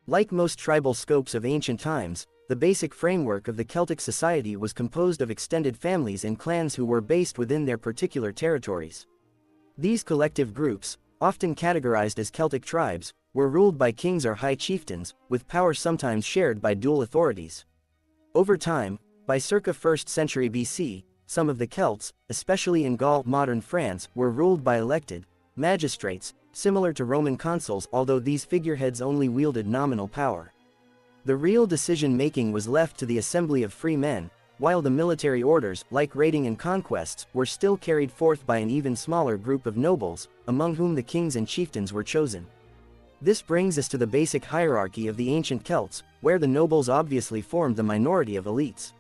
Like most tribal scopes of ancient times, the basic framework of the Celtic society was composed of extended families and clans who were based within their particular territories. These collective groups, often categorized as Celtic tribes, were ruled by kings or high chieftains, with power sometimes shared by dual authorities. Over time, by circa 1st century BC, some of the Celts, especially in Gaul, modern France, were ruled by elected magistrates, similar to Roman consuls, although these figureheads only wielded nominal power. The real decision-making was left to the assembly of free men, while the military orders, like raiding and conquests, were still carried forth by an even smaller group of nobles, among whom the kings and chieftains were chosen. This brings us to the basic hierarchy of the ancient Celts, where the nobles obviously formed the minority of elites.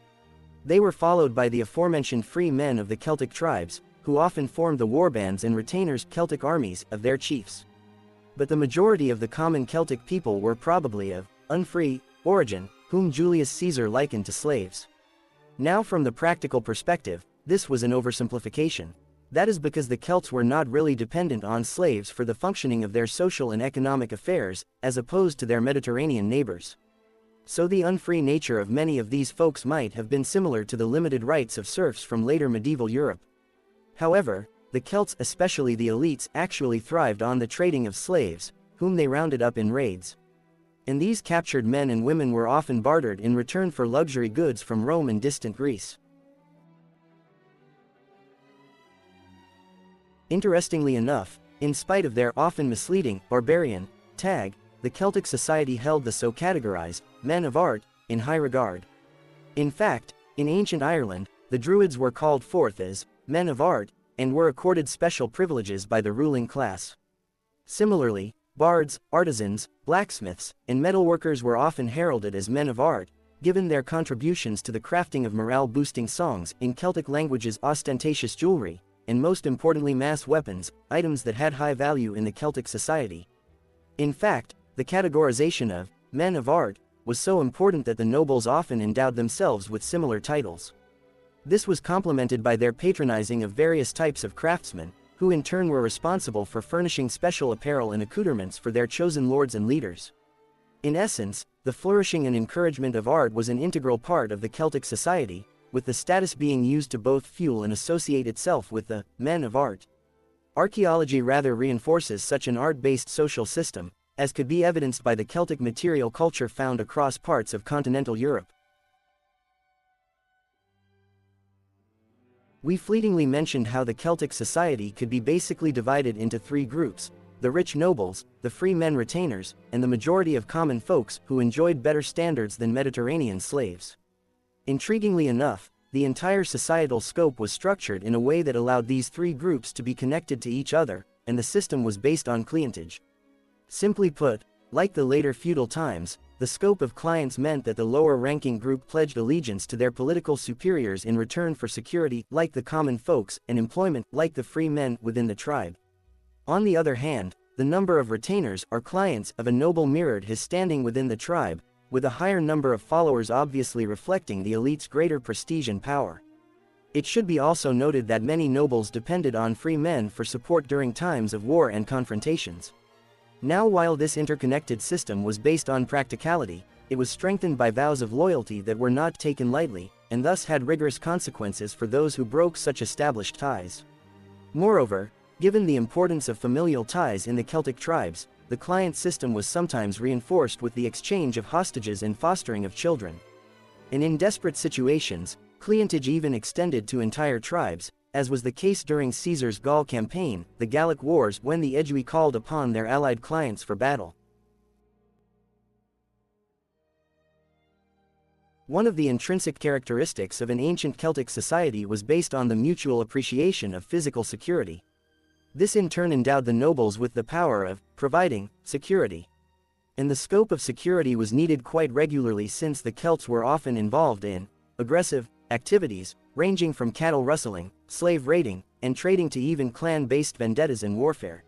They were followed by the aforementioned free men of the Celtic tribes, who often formed the warbands and retainers, Celtic armies, of their chiefs. But the majority of the common Celtic people were probably of unfree origin, whom Julius Caesar likened to slaves. Now, from the practical perspective, this was an oversimplification. That is because the Celts were not really dependent on slaves for the functioning of their social and economic affairs, as opposed to their Mediterranean neighbors. So the unfree nature of many of these folks might have been similar to the limited rights of serfs from later medieval Europe. However, the Celts, especially the elites, actually thrived on the trading of slaves, whom they rounded up in raids. And these captured men and women were often bartered in return for luxury goods from Rome and distant Greece. Interestingly enough, in spite of their often misleading barbarian tag, the Celtic society held the so categorized men of art in high regard. In fact, in ancient Ireland, the Druids were called forth as men of art and were accorded special privileges by the ruling class. Similarly, bards, artisans, blacksmiths, and metalworkers were often heralded as men of art, given their contributions to the crafting of morale-boosting songs, in Celtic languages ostentatious jewelry, and most importantly mass weapons, items that had high value in the Celtic society. In fact, the categorization of men of art was so important that the nobles often endowed themselves with similar titles. This was complemented by their patronizing of various types of craftsmen, who in turn were responsible for furnishing special apparel and accoutrements for their chosen lords and leaders. In essence, the flourishing and encouragement of art was an integral part of the Celtic society, with the status being used to both fuel and associate itself with the men of art. Archaeology rather reinforces such an art-based social system, as could be evidenced by the Celtic material culture found across parts of continental Europe. We fleetingly mentioned how the Celtic society could be basically divided into three groups: the rich nobles, the free men retainers, and the majority of common folks who enjoyed better standards than Mediterranean slaves. Intriguingly enough, the entire societal scope was structured in a way that allowed these three groups to be connected to each other, and the system was based on clientage. Simply put, like the later feudal times, the scope of clients meant that the lower-ranking group pledged allegiance to their political superiors in return for security, like the common folks, and employment, like the free men within the tribe. On the other hand, the number of retainers, or clients, of a noble mirrored his standing within the tribe, with a higher number of followers obviously reflecting the elite's greater prestige and power. It should be also noted that many nobles depended on free men for support during times of war and confrontations. Now, while this interconnected system was based on practicality, it was strengthened by vows of loyalty that were not taken lightly, and thus had rigorous consequences for those who broke such established ties. Moreover, given the importance of familial ties in the Celtic tribes, the client system was sometimes reinforced with the exchange of hostages and fostering of children. And in desperate situations, clientage even extended to entire tribes, as was the case during Caesar's Gaul campaign, the Gallic Wars, when the Aedui called upon their allied clients for battle. One of the intrinsic characteristics of an ancient Celtic society was based on the mutual appreciation of physical security. This in turn endowed the nobles with the power of providing security. And the scope of security was needed quite regularly, since the Celts were often involved in aggressive activities, ranging from cattle rustling, slave raiding, and trading to even clan-based vendettas and warfare.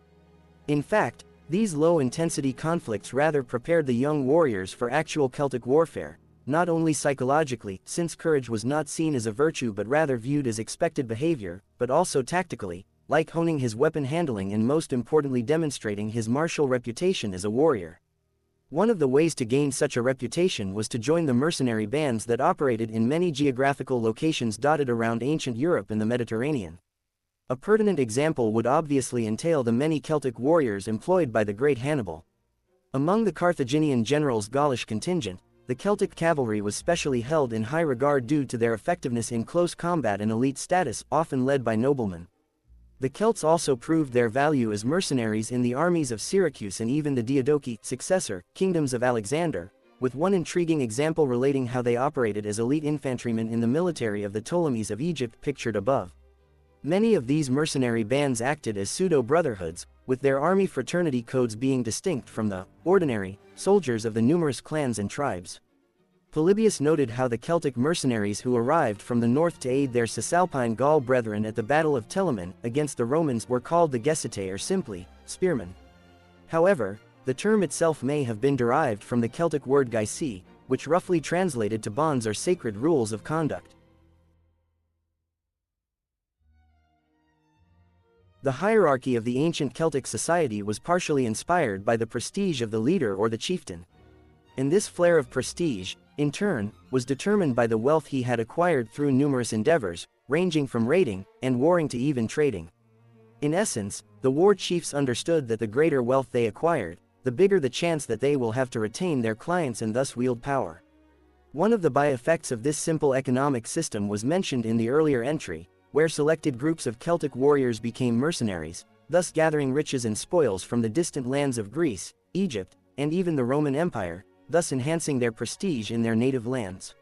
In fact, these low-intensity conflicts rather prepared the young warriors for actual Celtic warfare, not only psychologically, since courage was not seen as a virtue but rather viewed as expected behavior, but also tactically, like honing his weapon handling and most importantly demonstrating his martial reputation as a warrior. One of the ways to gain such a reputation was to join the mercenary bands that operated in many geographical locations dotted around ancient Europe and the Mediterranean. A pertinent example would obviously entail the many Celtic warriors employed by the great Hannibal. Among the Carthaginian general's Gaulish contingent, the Celtic cavalry was specially held in high regard due to their effectiveness in close combat and elite status, often led by noblemen. The Celts also proved their value as mercenaries in the armies of Syracuse and even the Diadochi successor kingdoms of Alexander, with one intriguing example relating how they operated as elite infantrymen in the military of the Ptolemies of Egypt pictured above. Many of these mercenary bands acted as pseudo-brotherhoods, with their army fraternity codes being distinct from the ordinary soldiers of the numerous clans and tribes. Polybius noted how the Celtic mercenaries who arrived from the north to aid their Cisalpine Gaul brethren at the Battle of Telamon against the Romans were called the Gessitae, or simply, spearmen. However, the term itself may have been derived from the Celtic word geisi, which roughly translated to bonds or sacred rules of conduct. The hierarchy of the ancient Celtic society was partially inspired by the prestige of the leader or the chieftain. And this flare of prestige, in turn, was determined by the wealth he had acquired through numerous endeavors, ranging from raiding and warring to even trading. In essence, the war chiefs understood that the greater wealth they acquired, the bigger the chance that they will have to retain their clients and thus wield power. One of the by-effects of this simple economic system was mentioned in the earlier entry, where selected groups of Celtic warriors became mercenaries, thus gathering riches and spoils from the distant lands of Greece, Egypt, and even the Roman Empire, thus enhancing their prestige in their native lands.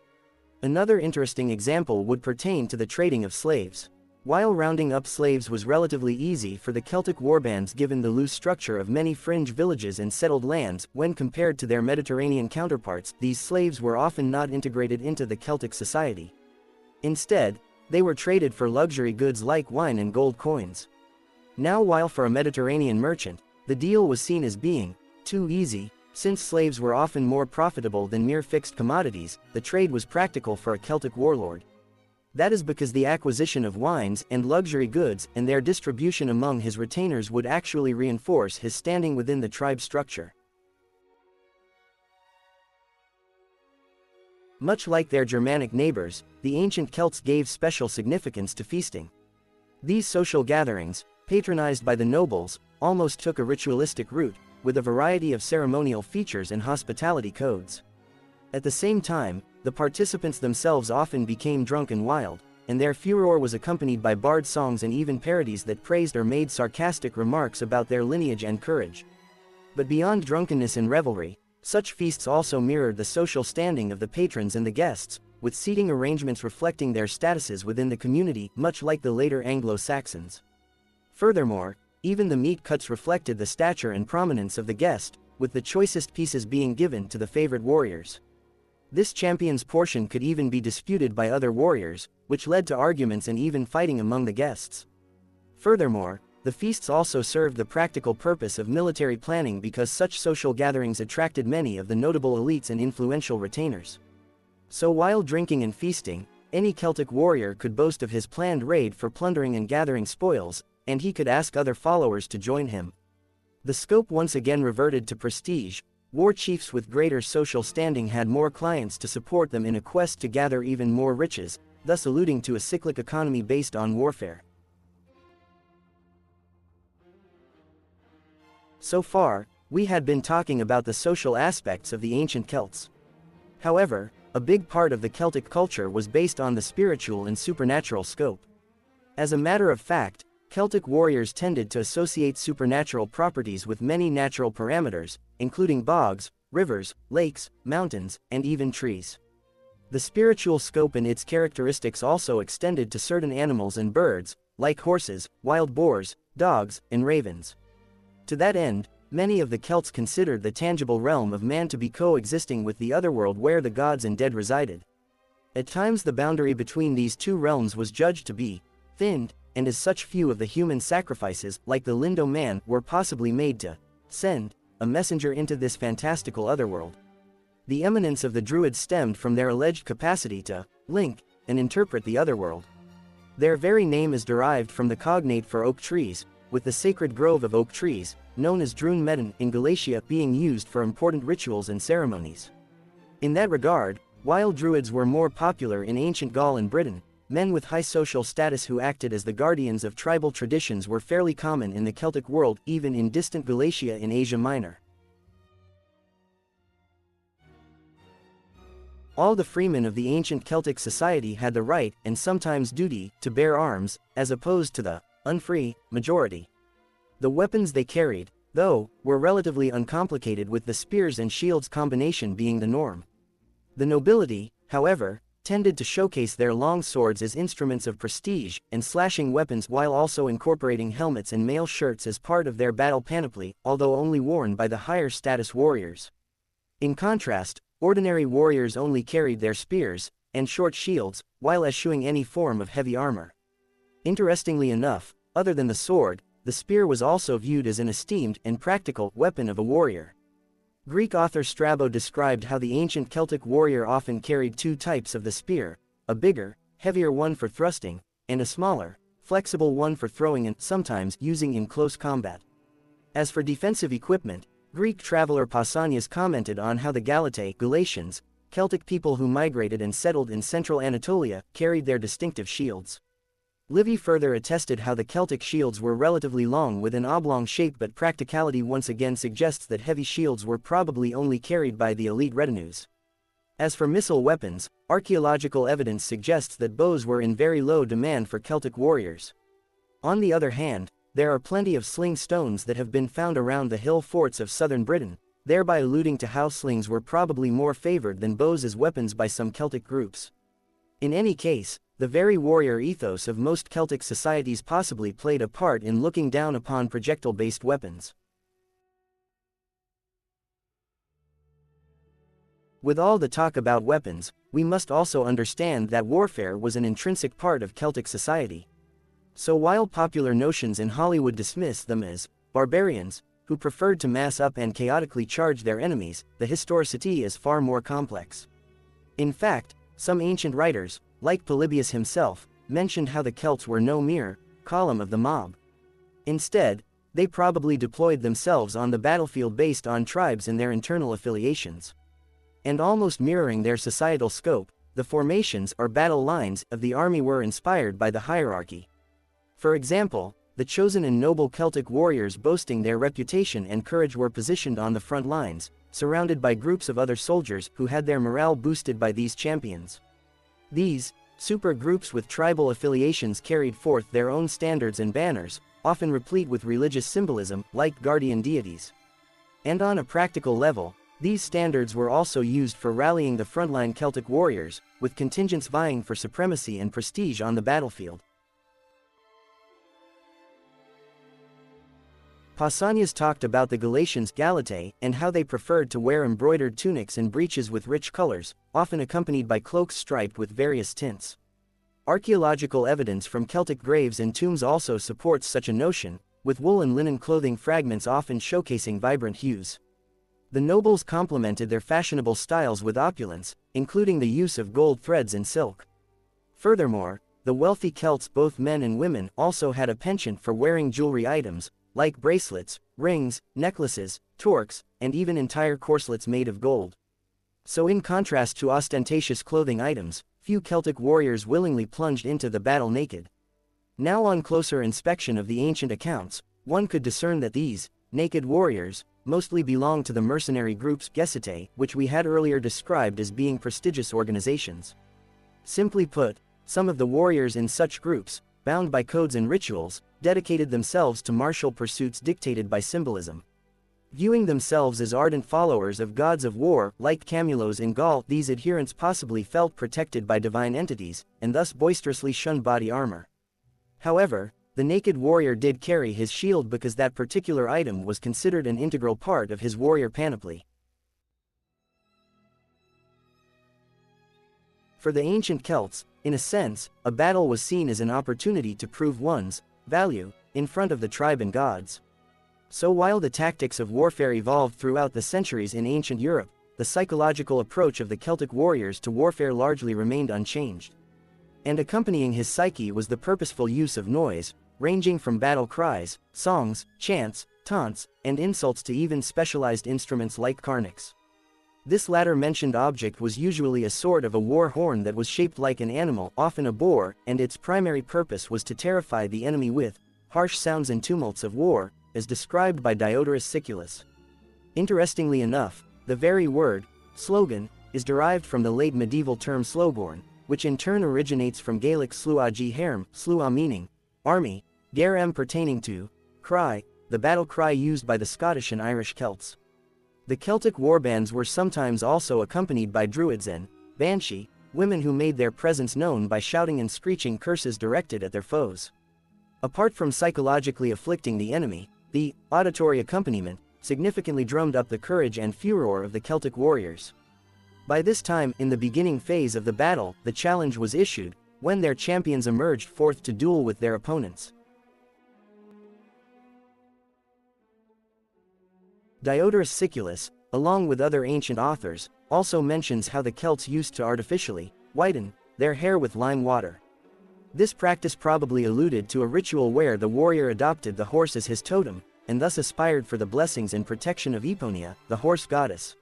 Another interesting example would pertain to the trading of slaves. While rounding up slaves was relatively easy for the Celtic warbands given the loose structure of many fringe villages and settled lands, when compared to their Mediterranean counterparts, these slaves were often not integrated into the Celtic society. Instead, they were traded for luxury goods like wine and gold coins. Now, while for a Mediterranean merchant, the deal was seen as being too easy, since slaves were often more profitable than mere fixed commodities, the trade was practical for a Celtic warlord. That is because the acquisition of wines and luxury goods and their distribution among his retainers would actually reinforce his standing within the tribe structure. Much like their Germanic neighbors, the ancient Celts gave special significance to feasting. These social gatherings, patronized by the nobles, almost took a ritualistic route, with a variety of ceremonial features and hospitality codes. At the same time, the participants themselves often became drunk and wild, and their furor was accompanied by bard songs and even parodies that praised or made sarcastic remarks about their lineage and courage. But beyond drunkenness and revelry, such feasts also mirrored the social standing of the patrons and the guests, with seating arrangements reflecting their statuses within the community, much like the later Anglo-Saxons. Furthermore, even the meat cuts reflected the stature and prominence of the guest, with the choicest pieces being given to the favored warriors. This champion's portion could even be disputed by other warriors, which led to arguments and even fighting among the guests. Furthermore, the feasts also served the practical purpose of military planning because such social gatherings attracted many of the notable elites and influential retainers. So while drinking and feasting, any Celtic warrior could boast of his planned raid for plundering and gathering spoils, and he could ask other followers to join him. The scope once again reverted to prestige. War chiefs with greater social standing had more clients to support them in a quest to gather even more riches, thus alluding to a cyclic economy based on warfare. So far, we had been talking about the social aspects of the ancient Celts. However, a big part of the Celtic culture was based on the spiritual and supernatural scope. As a matter of fact, Celtic warriors tended to associate supernatural properties with many natural parameters, including bogs, rivers, lakes, mountains, and even trees. The spiritual scope and its characteristics also extended to certain animals and birds, like horses, wild boars, dogs, and ravens. To that end, many of the Celts considered the tangible realm of man to be coexisting with the otherworld where the gods and dead resided. At times the boundary between these two realms was judged to be thinned, and as such few of the human sacrifices, like the Lindo man, were possibly made to send a messenger into this fantastical otherworld. The eminence of the Druids stemmed from their alleged capacity to link and interpret the otherworld. Their very name is derived from the cognate for oak trees, with the sacred grove of oak trees, known as Drún Medan in Galatia, being used for important rituals and ceremonies. In that regard, while Druids were more popular in ancient Gaul and Britain, men with high social status who acted as the guardians of tribal traditions were fairly common in the Celtic world, even in distant Galatia in Asia Minor. All the freemen of the ancient Celtic society had the right, and sometimes duty, to bear arms, as opposed to the unfree majority. The weapons they carried, though, were relatively uncomplicated, with the spears and shields combination being the norm. The nobility, however, tended to showcase their long swords as instruments of prestige and slashing weapons, while also incorporating helmets and mail shirts as part of their battle panoply, although only worn by the higher status warriors. In contrast, ordinary warriors only carried their spears and short shields, while eschewing any form of heavy armor. Interestingly enough, other than the sword, the spear was also viewed as an esteemed and practical weapon of a warrior. Greek author Strabo described how the ancient Celtic warrior often carried two types of the spear, a bigger, heavier one for thrusting, and a smaller, flexible one for throwing and sometimes using in close combat. As for defensive equipment, Greek traveler Pausanias commented on how the Galatae, Celtic people who migrated and settled in central Anatolia, carried their distinctive shields. Livy further attested how the Celtic shields were relatively long with an oblong shape, but practicality once again suggests that heavy shields were probably only carried by the elite retinues. As for missile weapons, archaeological evidence suggests that bows were in very low demand for Celtic warriors. On the other hand, there are plenty of sling stones that have been found around the hill forts of southern Britain, thereby alluding to how slings were probably more favored than bows as weapons by some Celtic groups. In any case, the very warrior ethos of most Celtic societies possibly played a part in looking down upon projectile-based weapons. With all the talk about weapons, we must also understand that warfare was an intrinsic part of Celtic society. So while popular notions in Hollywood dismiss them as barbarians, who preferred to mass up and chaotically charge their enemies, the historicity is far more complex. In fact, some ancient writers, like Polybius himself, mentioned how the Celts were no mere column of the mob. Instead, they probably deployed themselves on the battlefield based on tribes and their internal affiliations. And almost mirroring their societal scope, the formations or battle lines of the army were inspired by the hierarchy. For example, the chosen and noble Celtic warriors boasting their reputation and courage were positioned on the front lines, surrounded by groups of other soldiers who had their morale boosted by these champions. These super groups with tribal affiliations carried forth their own standards and banners, often replete with religious symbolism, like guardian deities. And on a practical level, these standards were also used for rallying the frontline Celtic warriors, with contingents vying for supremacy and prestige on the battlefield. Pausanias talked about the Galatians Galatae and how they preferred to wear embroidered tunics and breeches with rich colors, often accompanied by cloaks striped with various tints. Archaeological evidence from Celtic graves and tombs also supports such a notion, with wool and linen clothing fragments often showcasing vibrant hues. The nobles complemented their fashionable styles with opulence, including the use of gold threads and silk. Furthermore, the wealthy Celts, both men and women, also had a penchant for wearing jewelry items, like bracelets, rings, necklaces, torques, and even entire corselets made of gold. So in contrast to ostentatious clothing items, few Celtic warriors willingly plunged into the battle naked. Now on closer inspection of the ancient accounts, one could discern that these naked warriors mostly belonged to the mercenary groups Gesitae, which we had earlier described as being prestigious organizations. Simply put, some of the warriors in such groups, bound by codes and rituals, dedicated themselves to martial pursuits dictated by symbolism. Viewing themselves as ardent followers of gods of war, like Camulos in Gaul, these adherents possibly felt protected by divine entities, and thus boisterously shunned body armor. However, the naked warrior did carry his shield because that particular item was considered an integral part of his warrior panoply. For the ancient Celts, in a sense, a battle was seen as an opportunity to prove one's value in front of the tribe and gods. So while the tactics of warfare evolved throughout the centuries in ancient Europe, the psychological approach of the Celtic warriors to warfare largely remained unchanged. And accompanying his psyche was the purposeful use of noise, ranging from battle cries, songs, chants, taunts, and insults to even specialized instruments like carnix. This latter mentioned object was usually a sort of a war horn that was shaped like an animal, often a boar, and its primary purpose was to terrify the enemy with harsh sounds and tumults of war, as described by Diodorus Siculus. Interestingly enough, the very word, slogan, is derived from the late medieval term slogorn, which in turn originates from Gaelic sluagi herm, slua meaning army, garem pertaining to cry, the battle cry used by the Scottish and Irish Celts. The Celtic warbands were sometimes also accompanied by druids and banshee, women who made their presence known by shouting and screeching curses directed at their foes. Apart from psychologically afflicting the enemy, the auditory accompaniment significantly drummed up the courage and furor of the Celtic warriors. By this time, in the beginning phase of the battle, the challenge was issued, when their champions emerged forth to duel with their opponents. Diodorus Siculus, along with other ancient authors, also mentions how the Celts used to artificially whiten their hair with lime water. This practice probably alluded to a ritual where the warrior adopted the horse as his totem, and thus aspired for the blessings and protection of Eponia, the horse goddess.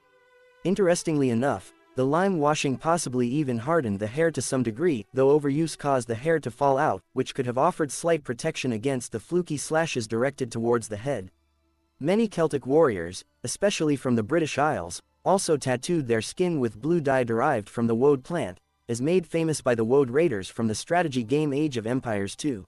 Interestingly enough, the lime washing possibly even hardened the hair to some degree, though overuse caused the hair to fall out, which could have offered slight protection against the fluky slashes directed towards the head. Many Celtic warriors, especially from the British Isles, also tattooed their skin with blue dye derived from the woad plant, as made famous by the woad raiders from the strategy game Age of Empires II.